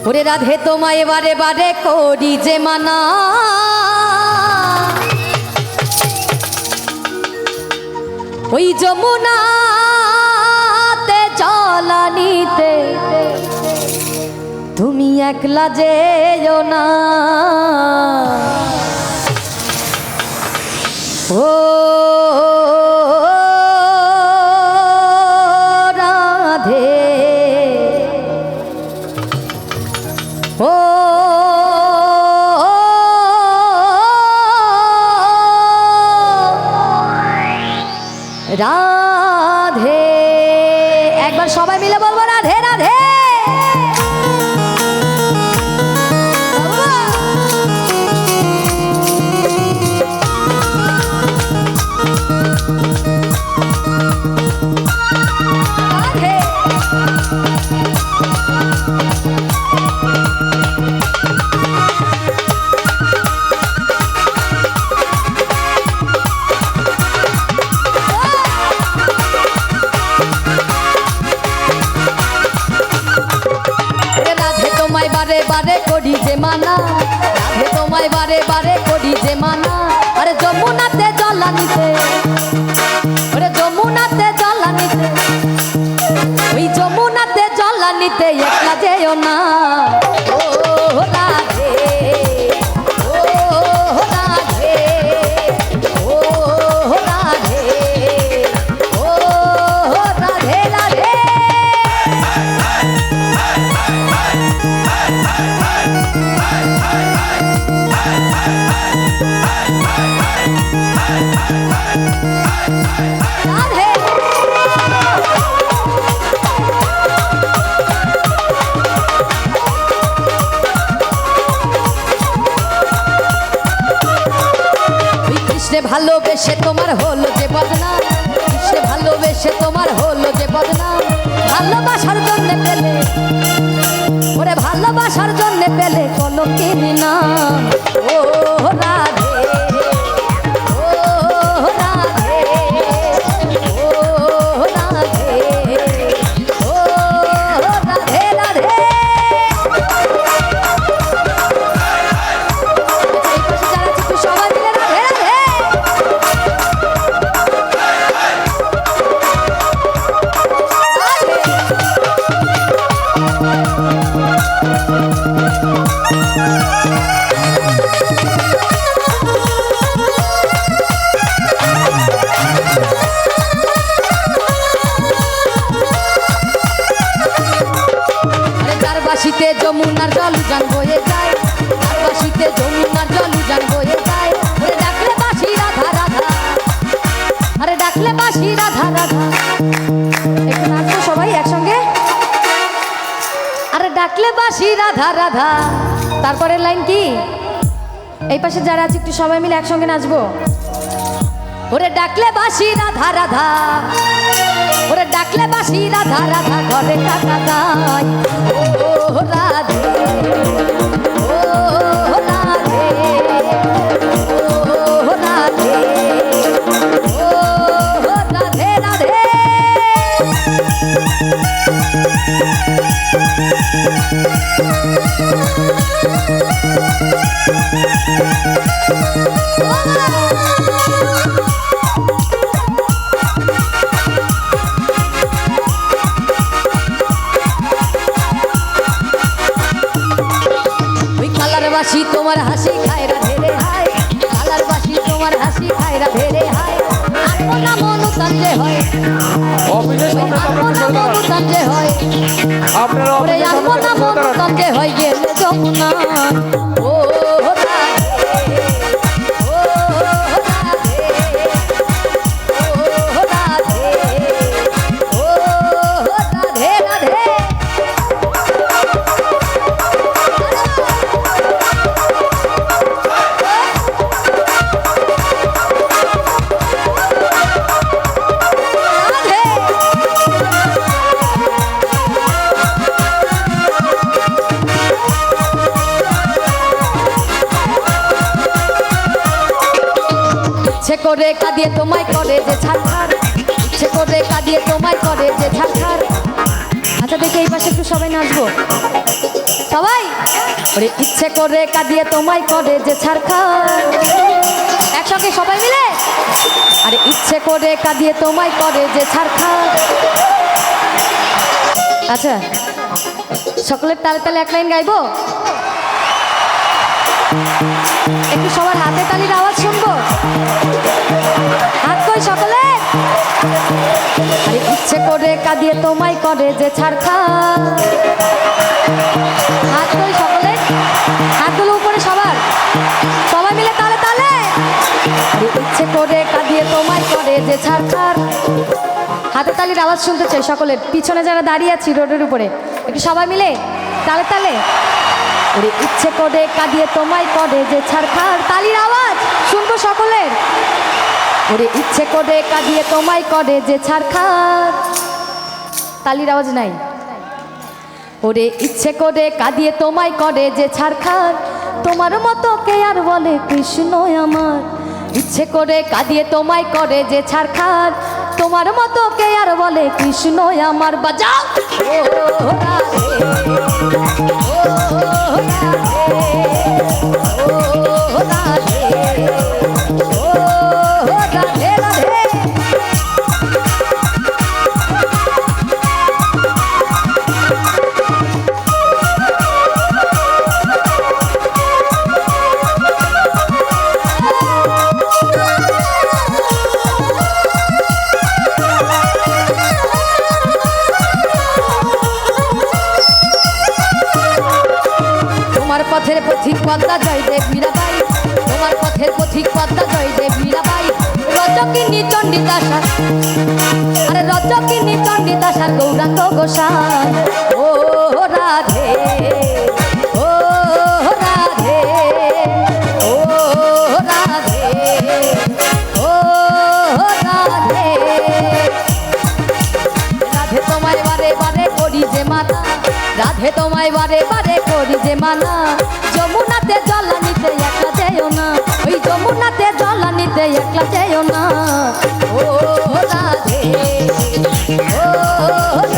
ওরে রাধে তোমায় বারে বারে করি যে মানা, ওই যমুনাতে জলানিতে তুমি একলা যেও না। ও রাধে, ও রাধে, একবার সবাই মিলে বলবো রাধে রাধে। বারে বারে করি যে মানা, রাধে তোমায় বারে বারে করি যে মানা। আরে যমুনাতে জলানিতে, ওরে যমুনাতে জলানিতে, ওই যমুনাতে জলানিতে একলা যেও না। ও রাধে, ও রাধে, ও রাধে, ও রাধে রাধে। কৃষ্ণে ভালোবেসে তোমার হলো যে বদনাম, কৃষ্ণে ভালোবেসে তোমার হলো যে বদনাম। ভালোবাসার জন্য পেলে, ওরে ভালোবাসার জন্য পেলে কলঙ্কের নাম। ও রাধে, ও রাধে, ও রাধে, ও রাধে রাধে। সবাই মিলে রাধে রাধে। বাসিতে যমুনার জল উজান বয়ে যায়, আর বাসিতে যমুনার জল উজান বয়ে যায়। ওরে ডাকলে বাসি রাধা রাধা, আরে ডাকলে বাসি রাধা রাধা। একটু নাচবো সবাই একসঙ্গে। আরে ডাকলে বাসি রাধা রাধা। তারপরের লাইন কি? এই পাশে যারা আছে একটু সবাই মিলে একসঙ্গে নাচবো। ওরে ডাকলে বাসি রাধা রাধা, ওরে ডাকলে বাসি রাধা রাধা, ঘরে কাকা গায়। ও রাধে, ও রাধে, ও রাধে, ও রাধে রাধে। বাসি তোমার হাসি খায় রাধে রে হায়, কালার বাসি তোমার হাসি খায় রাধে রে হায়। আপনা মন তাঞ্জে হয়, আপনা মন তাঞ্জে হয়, ওরে আপনা মন তাঞ্জে হয় গেলে যমুনা। ও রাধে, ও রাধে, ও রাধে, ও রাধে রাধে। ইচ্ছে করে কাঁদিয়ে তোমায় করে যে ছাড়খাড়, ইচ্ছে করে কাঁদিয়ে তোমায় করে যে ছাড়খাড়। আচ্ছা দেখে এই পাশে একটু সবাই নাচবো। সবাই ওরে ইচ্ছে করে কাঁদিয়ে তোমায় করে যে ছাড়খা একসঙ্গে সবাই মিলে আরে ইচ্ছে করে কাঁদিয়ে তোমায় করে যে ছাড়খা আচ্ছা সকলের তালে তালে এক লাইন গাইবো একটু সবার হাতে তালির আওয়াজ শুনবো হাত কই সকলে আরে ইচ্ছে করে কাঁদিয়ে তোমায় করে যে ছাড়খা হাত কই সকলে হাতগুলো উপরে সবার সবাই মিলে তালে তালে আরে ইচ্ছে করে কাঁদিয়ে তোমায় করে যে ছাড়খার হাতে তালির আওয়াজ শুনতে চাই সকলের পিছনে যারা দাঁড়িয়ে আছি রোডের উপরে একটু সবাই মিলে তালে তালে ওরে ইচ্ছে করে কাঁদিয়ে তোমায় করে যে ছাড়খার তালির আওয়াজ শুনবো সকলের ওরে ইচ্ছে করে কাঁদিয়ে তোমায় করে যে ছাড়খার তালির আওয়াজ নাই ওরে ইচ্ছে করে কাঁদিয়ে তোমায় করে যে ছাড়খার তোমার মতো কে আর বলে কৃষ্ণ আমার ইচ্ছে করে কাঁদিয়ে তোমায় করে যে ছাড়খার তোমার মতো কে আর বলে কৃষ্ণ আমার বাজাও পথের পথিক পদ্মা জয়দেব মীরাবাই তোমার পথের পথিক পদ্মা জয়দেব মীরাবাই রজকিনী চণ্ডীদাসা আরে রজকিনী চণ্ডীদাসার গৌরাঙ্গ গোসাই ও রাধে ও রাধে ও রাধে ও রাধে রাধে তোমায় বারে বারে করি যে মানা রাধে তোমায় বারে বারে করি যে মানা যমুনাতে জল নিতে একলা যেও না ওই যমুনাতে জল নিতে একলা যেও না ও রাধে ও